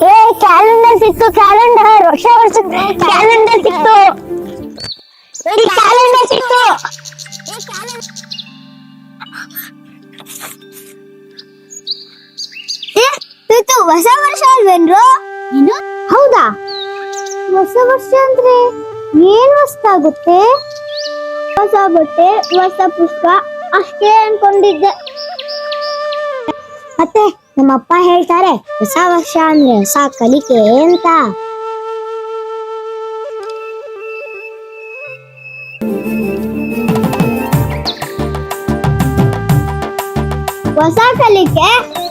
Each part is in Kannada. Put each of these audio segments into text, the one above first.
ಏ ಕ್ಯಾಲೆಂಡರ್ ಸಿಕ್ತು, ಕ್ಯಾಲೆಂಡರ್ ವರ್ಷ ವರ್ಷದ ಕ್ಯಾಲೆಂಡರ್ ಸಿಕ್ತು, ಕ್ಯಾಲೆಂಡರ್ ಸಿಕ್ತು. ಹೊಸ ವರ್ಷ ಅಲ್ವೇನ್ರು? ಏನು? ಹೌದಾ? ಹೊಸ ವರ್ಷ ಅಂದ್ರೆ ಏನ್ ಹೊಸ್ತಾಗುತ್ತೆ? ಹೊಸ ಬಟ್ಟೆ, ಹೊಸ ಪುಸ್ತಕ ಅಷ್ಟೇ ಅನ್ಕೊಂಡಿದ್ದೆ. ಮತ್ತೆ ನಮ್ಮಪ್ಪ ಹೇಳ್ತಾರೆ ಹೊಸ ವರ್ಷ ಅಂದ್ರೆ ಹೊಸ ಕಲಿಕೆ ಅಂತ. ಹೊಸ ಕಲಿಕೆ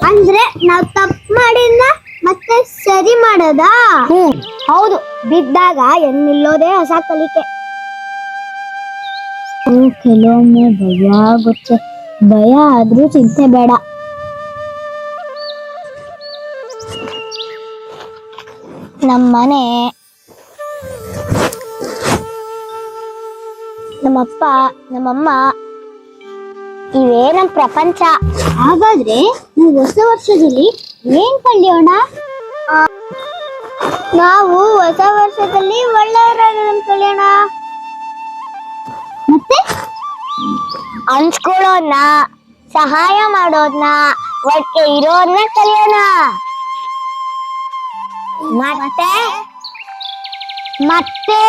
ಅಂದ್ರೆ ನಾವ್ ತಪ್ಪು ಮಾಡಿದ್ನ ಮತ್ತೆ ಸರಿ ಮಾಡೋದಾ? ಹೌದು, ಬಿದ್ದಾಗ ಎನ್ನಿಲ್ಲೋದೇ ಹೊಸ ಕಲಿಕೆ. ಕೆಲವೊಮ್ಮೆ ಭಯ ಆಗುತ್ತೆ, ಭಯ ಆದ್ರೂ ಚಿಂತೆ ಬೇಡ. ನಮ್ಮನೆ, ನಮ್ಮಪ್ಪ, ನಮ್ಮಮ್ಮ ಇವೇ ನಮ್ ಪ್ರಪಂಚ. ಹಾಗಾದ್ರೆ ನಾವು ಹೊಸ ವರ್ಷದಲ್ಲಿ ಏನ್ ಕಲಿಯೋಣ? ನಾವು ಹೊಸ ವರ್ಷದಲ್ಲಿ ಒಳ್ಳೆಯವರಾಗೋದನ್ನ ಕಲಿಯೋಣ. ಮತ್ತೆ ಹಂಚ್ಕೊಳ್ಳೋದ್ನ, ಸಹಾಯ ಮಾಡೋದ್ನ, ಒಟ್ಟಿಗೆ ಇರೋದ್ನ ಕಲಿಯೋಣ. ಮತ್ತೆ ಮತ್ತೆ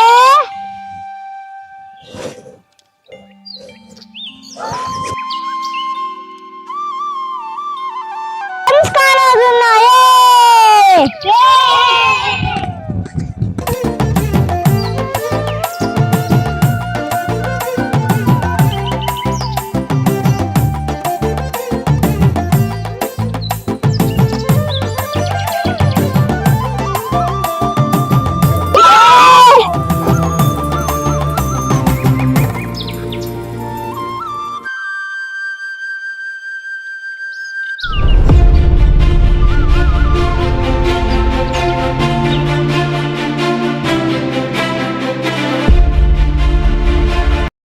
ಸಂಸ್ಕಾರವನ್ನ